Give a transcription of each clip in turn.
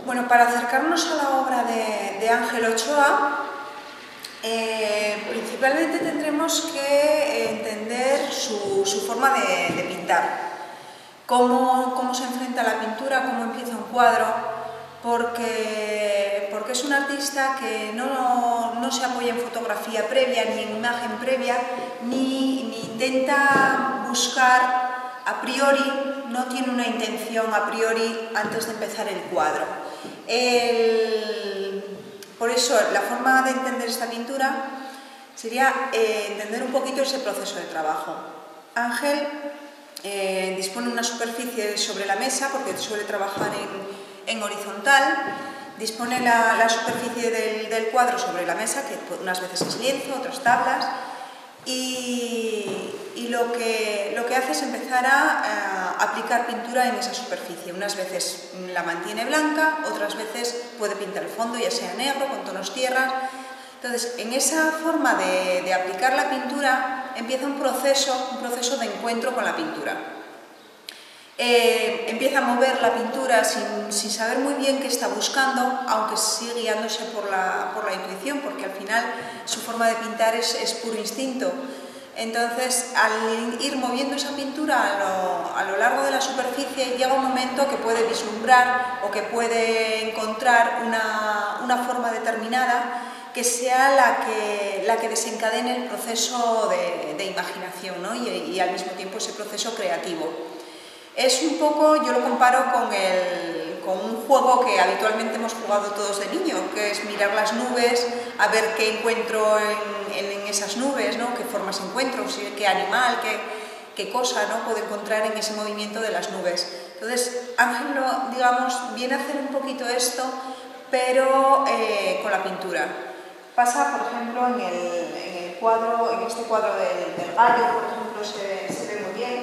Bueno, para acercarnos a la obra de Ángel Ochoa, principalmente tendremos que entender su forma de pintar, cómo se enfrenta a la pintura, cómo empieza un cuadro, porque es un artista que no se apoya en fotografía previa, ni en imagen previa, ni intenta buscar a priori, no tiene una intención a priori antes de empezar el cuadro. Por eso, la forma de entender esta pintura sería entender un poquito ese proceso de trabajo. Ángel dispone una superficie sobre la mesa, porque suele trabajar en horizontal, dispone la superficie del cuadro sobre la mesa, que unas veces es lienzo, otras tablas, y lo que hace es empezar a aplicar pintura en esa superficie. Unas veces la mantiene blanca, otras veces puede pintar el fondo, ya sea negro, con tonos tierras. Entonces, en esa forma de aplicar la pintura empieza un proceso de encuentro con la pintura. Empieza a mover la pintura sin saber muy bien qué está buscando, aunque sigue guiándose por la intuición, porque al final su forma de pintar es puro instinto. Entonces, al ir moviendo esa pintura a lo largo de la superficie, llega un momento que puede vislumbrar o que puede encontrar una forma determinada que sea la que desencadene el proceso de imaginación, ¿no? y al mismo tiempo ese proceso creativo. Es un poco, yo lo comparo con un juego que habitualmente hemos jugado todos de niño, que es mirar las nubes, a ver qué encuentro en esas nubes, ¿no? Qué formas encuentro, qué animal, qué cosa, ¿no? Puedo encontrar en ese movimiento de las nubes. Entonces, Ángel, digamos, viene a hacer un poquito esto, pero con la pintura. Pasa, por ejemplo, en este cuadro del gallo, por ejemplo, se ve muy bien,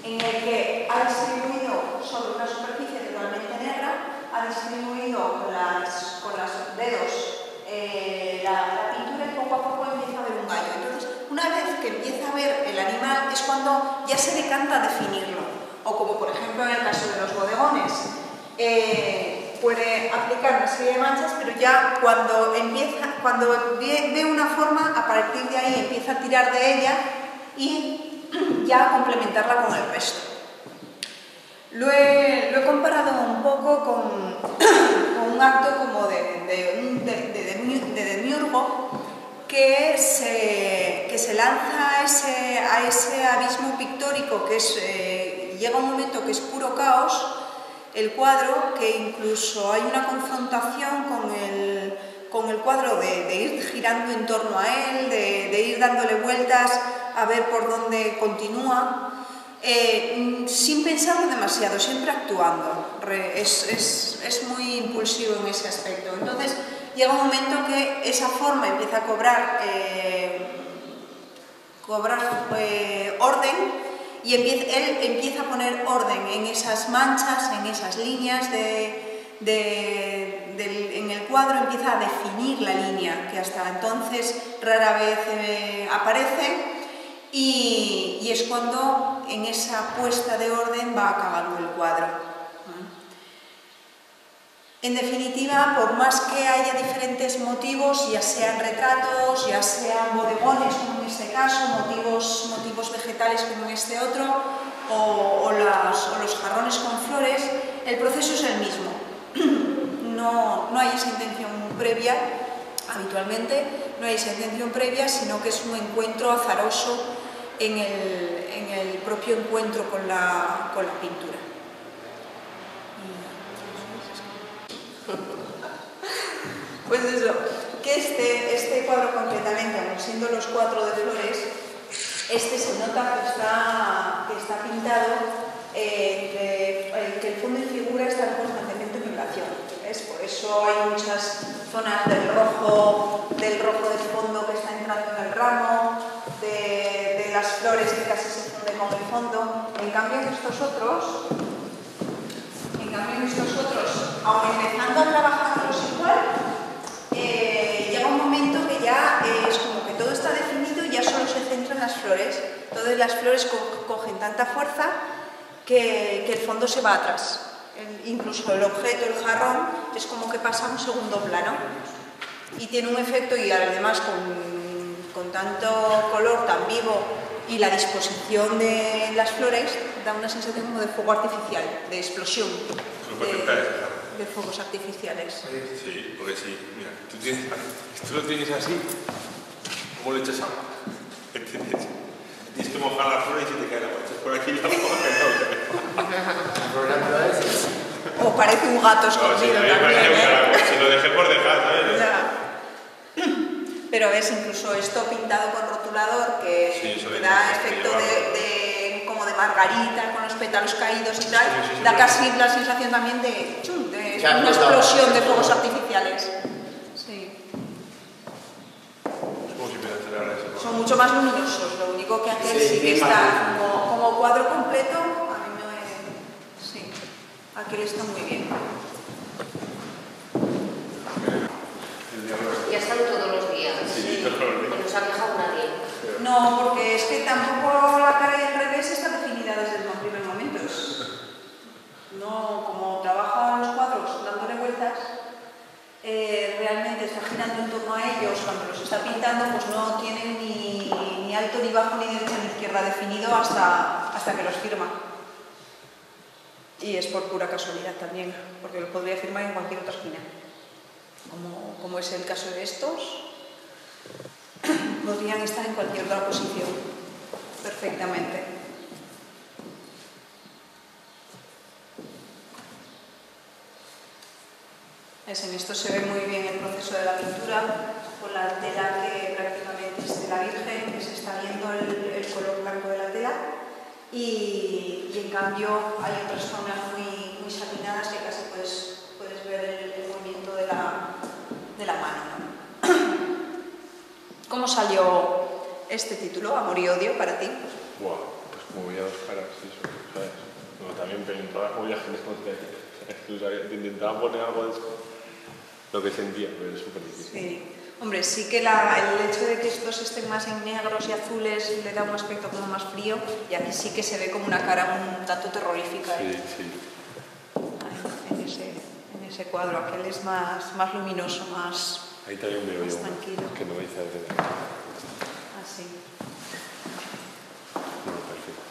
en el que ha distribuido sobre una superficie totalmente negra, ha distribuido con los dedos la pintura y poco a poco empieza a ver un gallo. Entonces, una vez que empieza a ver el animal es cuando ya se decanta a definirlo. O como por ejemplo en el caso de los bodegones, puede aplicar una serie de manchas, pero ya cuando ve una forma, a partir de ahí empieza a tirar de ella y ya complementarla con el resto. Lo he comparado un poco con un acto como de demiurgo que se lanza a ese abismo pictórico que llega un momento que es puro caos, el cuadro, que incluso hay una confrontación con el cuadro de ir girando en torno a él, de ir dándole vueltas a ver por dónde continúa, sin pensarlo demasiado, siempre actuando. Es muy impulsivo en ese aspecto. Entonces llega un momento que esa forma empieza a cobrar orden, y él empieza a poner orden en esas manchas, en esas líneas en el cuadro, empieza a definir la línea que hasta entonces rara vez aparece, y es cuando en esa puesta de orden va acabando el cuadro. En definitiva, por más que haya diferentes motivos, ya sean retratos, ya sean bodegones como en este caso, motivos vegetales como en este otro, o los jarrones con flores, el proceso es el mismo. No hay esa intención previa, habitualmente no hay esa intención previa, sino que es un encuentro azaroso en el propio encuentro con la pintura. Pues eso, que este cuadro concretamente, aun siendo los 4 de flores, se nota que está pintado, que el fondo y figura están constantemente en vibración. Por eso hay muchas zonas del rojo del fondo que está entrando en el ramo, de las flores que casi se funden con el fondo. En cambio, en estos otros, aun empezando a trabajarlos igual, llega un momento que ya es como que todo está definido y ya solo se centra en las flores. Entonces las flores cogen tanta fuerza que el fondo se va atrás. incluso el objeto, el jarrón, es como que pasa a un segundo plano y tiene un efecto, y además con tanto color tan vivo y la disposición de las flores, da una sensación como de fuego artificial, de explosión de fuegos artificiales. Sí, porque sí, mira, tú lo tienes así, ¿cómo le echas agua? ¿Entiendes? Tienes que mojar la flor y se te cae la echas por aquí la O parece un gato escondido también, Si lo dejé por dejar, ¿sabes? Pero ves, incluso esto pintado con rotulador, que da efecto como de margarita, con los pétalos caídos y tal, da casi la sensación también de una explosión de fuegos artificiales. Sí. Son mucho más luminosos, lo único que aquel sí que está como cuadro completo, a mí no es... Sí, aquel está muy bien. Ya están todos los días. Sí, todos los días. No se ha quejado nadie. No, porque es que tampoco la cara y el revés está definida desde el primer momento. No, como trabaja los cuadros dándole vueltas, realmente está girando en torno a ellos cuando los está pintando, pues no tienen ni alto, ni bajo, ni derecha, ni izquierda definido hasta que los firma. Y es por pura casualidad también, porque los podría firmar en cualquier otra esquina. Como es el caso de estos, podrían estar en cualquier otra posición perfectamente. En esto se ve muy bien el proceso de la pintura, con la tela que prácticamente es de la Virgen, que se está viendo el color blanco de la tela, y en cambio hay otras zonas muy satinadas que casi puedes ver el movimiento de la mano. ¿Cómo salió este título, Amor y Odio, para ti? Buah, pues como veía dos caras, eso, ¿sabes? Como también en todas las movidas que te intentaba poner algo de eso, lo que sentía, pero es súper difícil. Sí. Hombre, sí que el hecho de que estos estén más en negros y azules le da un aspecto como más frío, y aquí sí que se ve como una cara un tanto terrorífica. Sí. En ese cuadro, aquel es más luminoso, más... Ahí también veo yo tranquilo. Que no me dice de verdad. Así. No, perfecto.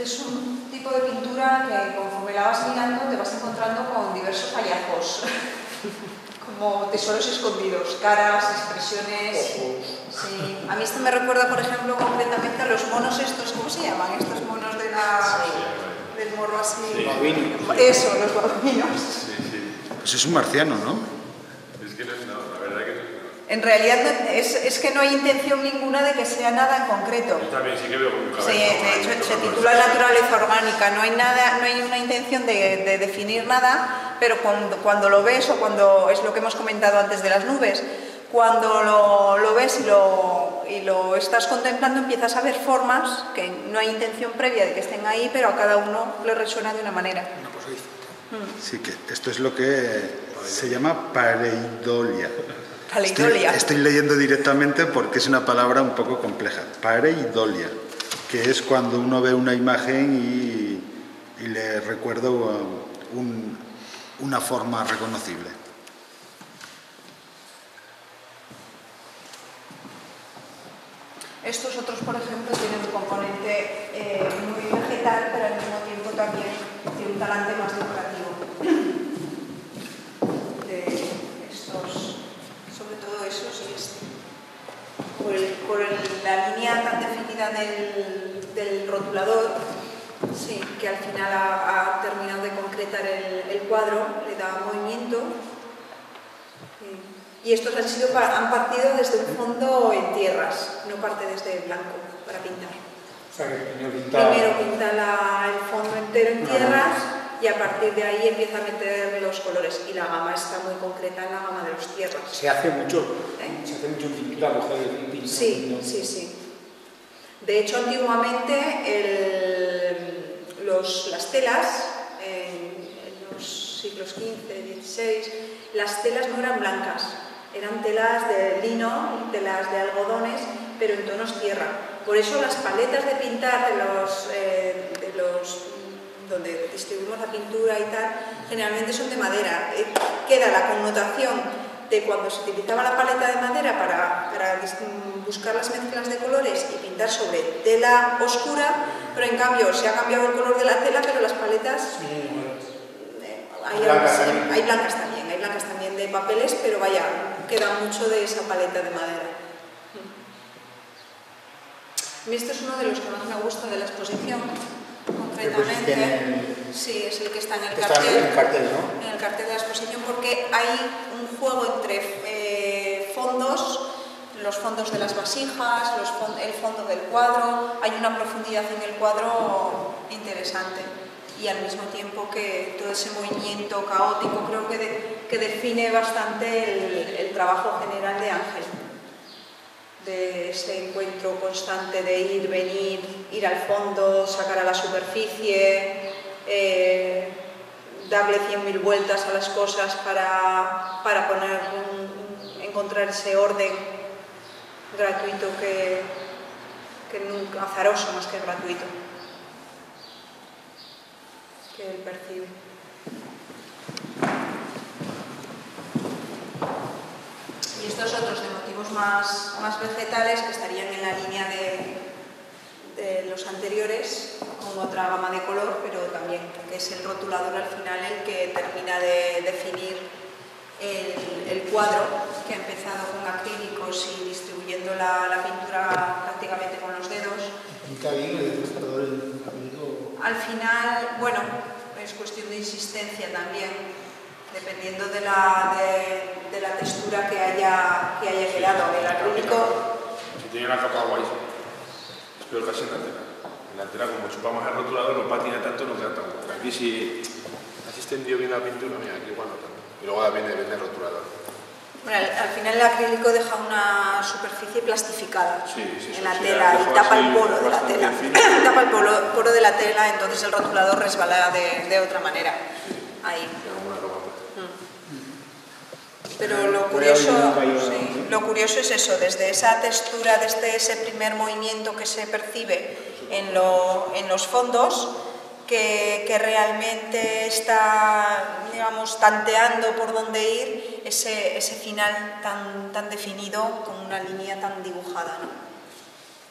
Es un tipo de pintura que conforme la vas mirando te vas encontrando con diversos hallazgos, como tesoros escondidos, caras, expresiones. Sí. A mí esto me recuerda, por ejemplo, concretamente a los monos estos, ¿cómo se llaman? Estos monos del morro así. Sí. Eso, los babuinos. Sí. Pues es un marciano, ¿no? Es que no es nada, la verdad que no es nada. En realidad es que no hay intención ninguna de que sea nada en concreto. Yo también sí que veo un cabello. Sí, de hecho se titula Naturaleza Orgánica, no hay una intención de definir nada, pero cuando lo ves, o cuando es lo que hemos comentado antes de las nubes, cuando lo ves y lo estás contemplando, empiezas a ver formas que no hay intención previa de que estén ahí, pero a cada uno le resuena de una manera. Sí, que esto es lo que se llama pareidolia. Estoy leyendo directamente porque es una palabra un poco compleja. Pareidolia, que es cuando uno ve una imagen y le recuerda una forma reconocible. Estos otros, por ejemplo, tienen un componente muy vegetal, pero al mismo tiempo también tiene un talante más decorativo. De estos, sobre todo esos y este. Por la línea tan definida del rotulador, sí, que al final ha terminado de concretar el cuadro, le da movimiento. Y estos han partido desde un fondo en tierras, no parte desde blanco para pintar. O sea, que primero pinta el fondo entero en tierras y a partir de ahí empieza a meter los colores. Y la gama está muy concreta en la gama de los tierras. Se hace mucho pintura, mujer de pintura. Sí. De hecho, antiguamente las telas, en los siglos XV, XVI, las telas no eran blancas. Eran telas de lino, telas de algodones, pero en tonos tierra. Por eso las paletas de pintar donde distribuimos la pintura y tal, generalmente son de madera. Queda la connotación de cuando se utilizaba la paleta de madera para buscar las mezclas de colores y pintar sobre tela oscura, pero en cambio se ha cambiado el color de la tela, pero las paletas hay blancas también de papeles, pero vaya, queda mucho de esa paleta de madera. Este es uno de los que más me gusta de la exposición, concretamente. Sí, es el que está en el cartel, ¿no? En el cartel de la exposición, porque hay un juego entre fondos, los fondos de las vasijas, el fondo del cuadro. Hay una profundidad en el cuadro interesante y al mismo tiempo que todo ese movimiento caótico creo que define bastante el trabajo general de Ángel, de ese encuentro constante de ir, venir, ir al fondo, sacar a la superficie, darle 100.000 vueltas a las cosas para encontrar ese orden gratuito que nunca, azaroso más que gratuito, que él percibe. Y estos otros de motivos más vegetales que estarían en la línea de los anteriores, con otra gama de color, pero también que es el rotulador al final el que termina de definir el cuadro, que ha empezado con acrílicos y distribuyendo la pintura prácticamente con los dedos. ¿Pinta bien el ilustrador el acrílico? Al final, bueno, es cuestión de insistencia también, dependiendo de la textura que haya quedado. El acrílico... Si tiene la capa guay, es peor casi en la tela. En la tela, como chupa más el rotulador, no patina tanto, no queda tan bueno. Aquí si has extendido bien la pintura, mira, aquí igual no tanto. Y luego viene el rotulador. Bueno, al final el acrílico deja una superficie plastificada en la sí, tela y tapa el poro de la tela. Tapa el poro de la tela, entonces el rotulador resbala de otra manera. Ahí. Pero lo curioso es eso, desde esa textura, desde ese primer movimiento que se percibe en los fondos, que realmente está, digamos, tanteando por dónde ir, ese final tan definido, con una línea tan dibujada, ¿no?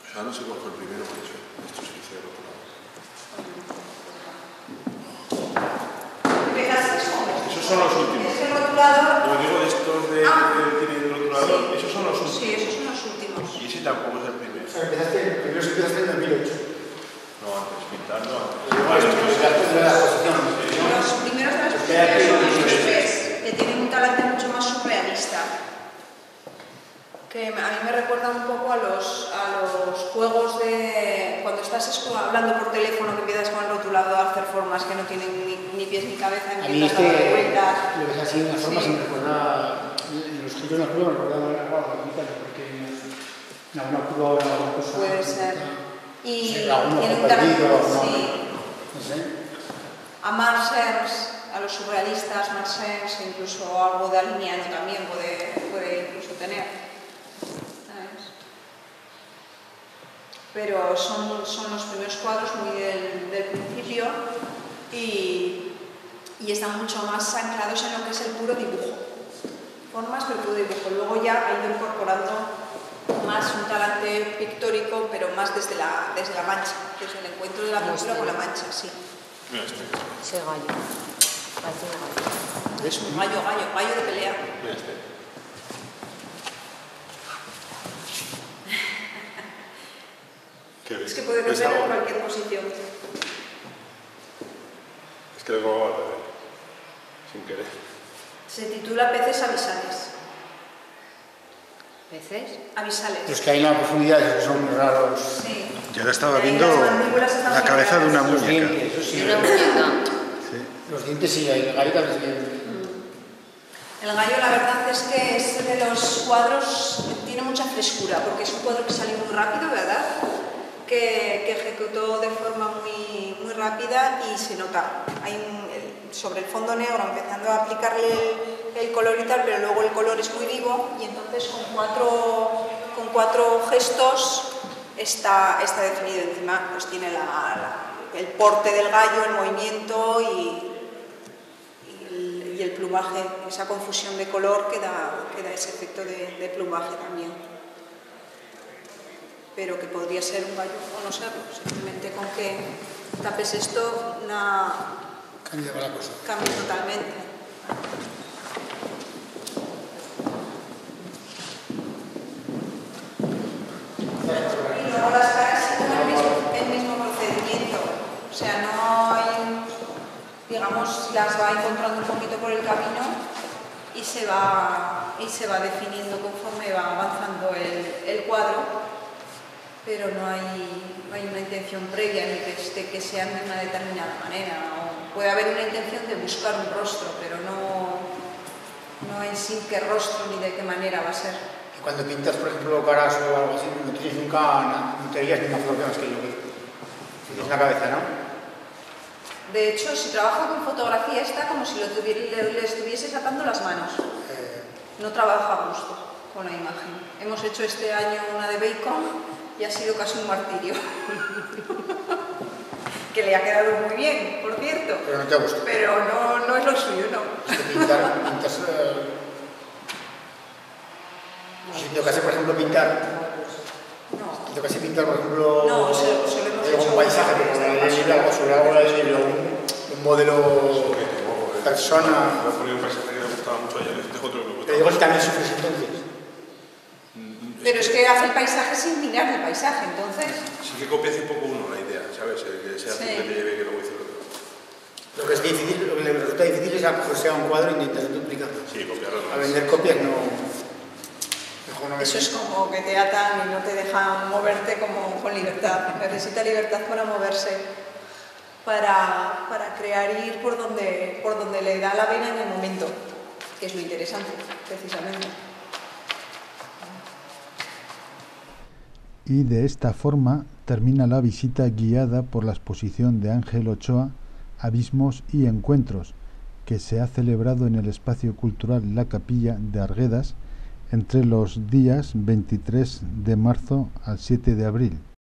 Pues ahora no sé cuál fue el primero, por eso. Esto sí que se rotulado. Esos son los últimos. Ese rotulador... Lo digo de estos que tienen rotulador, sí. esos son los últimos. Sí, esos son los últimos. Y ese tampoco es el primero. El primero se empezaste en 2008. No, antes, pintando antes. Los primeros de la exposición son esos tres, que tienen un talante mucho más surrealista. Que a mí me recuerda un poco a los juegos de cuando estás hablando por teléfono, que empiezas con el rotulador a hacer formas que no tienen ni pies ni cabeza, empiezas a dar vueltas. Lo ves así de una forma, se me recuerda, los giros de la curva me recuerdan porque en alguna curva o en alguna cosa. Puede ser. Y tiene un talante, no sé. A Marsers, a los surrealistas, Marsers, incluso algo de Aliniano también puede incluso tener. ¿Sabes? Pero son los primeros cuadros muy del principio y están mucho más anclados en lo que es el puro dibujo. Formas, pero puro dibujo. Luego ya ha ido incorporando más un talante pictórico, pero más desde la mancha, desde el encuentro de la pintura con la mancha, sí. Ese gallo. Parece un gallo. Es un gallo de pelea. Es que puede crecer en cualquier posición. Es que lo voy a ver, sin querer. Se titula Peces abisales. ¿Peces? Abisales. Los que hay en la profundidad, que son muy raros. Sí. Yo ahora estaba viendo la cabeza de una Los muñeca. dientes, eso sí. Una muñeca. Sí. Los dientes sí, el gallo también sí. El gallo, la verdad es que es de los cuadros, tiene mucha frescura, porque es un cuadro que salió muy rápido, ¿verdad? Que ejecutó de forma muy, muy rápida y se nota. Hay sobre el fondo negro empezando a aplicarle el color y tal, pero luego el color es muy vivo y entonces con cuatro gestos está definido. Encima pues tiene el porte del gallo, el movimiento y el plumaje, esa confusión de color que da ese efecto de plumaje también. Pero que podría ser un gallo o no serlo, simplemente con que tapes esto cambia totalmente. Y luego las caras siguen el mismo procedimiento, o sea, no hay, digamos, las va encontrando un poquito por el camino y se va definiendo conforme va avanzando el cuadro, pero no hay una intención previa ni que sean de una determinada manera. O puede haber una intención de buscar un rostro, pero no en sí qué rostro ni de qué manera va a ser. Y cuando pintas, por ejemplo, caras o algo así, no tienes nunca, no te dirías ni una fotografía, que lo que tienes en la cabeza, ¿no? De hecho, si trabajo con fotografía está como si le estuviese sacando las manos. No trabaja a gusto con la imagen. Hemos hecho este año una de Bacon y ha sido casi un martirio. Que le ha quedado muy bien, por cierto. Pero no te gusta. Pero no es lo suyo, no. Es que pintas... Si te tocase, por ejemplo, pintar... No. Si te tocase pintar, por ejemplo... No, se lo hemos hecho... Un paisaje, sobre algo de libro, un modelo... persona... Voy a poner un paisaje que me gustaba mucho ayer, les dejo otro que me gustaba. Pero digo si también sufres entonces. Pero es que hace el paisaje sin mirar el paisaje, entonces... Sí que copias un poco uno la idea, ¿sabes? Que sea Sí. que te lleve que luego dice el otro. Lo que es difícil, lo que le resulta difícil es acogerse a un cuadro e intentar duplicarlo. Sí, copiarlo. A vender copias no... Mejor no. Eso es como que te atan y no te dejan moverte como con libertad. Necesita libertad para moverse, para crear y ir por donde le da la vena en el momento, que es lo interesante, precisamente. Y de esta forma termina la visita guiada por la exposición de Ángel Ochoa, Abismos y Encuentros, que se ha celebrado en el espacio cultural La Capilla de Arguedas entre los días 23 de marzo al 7 de abril.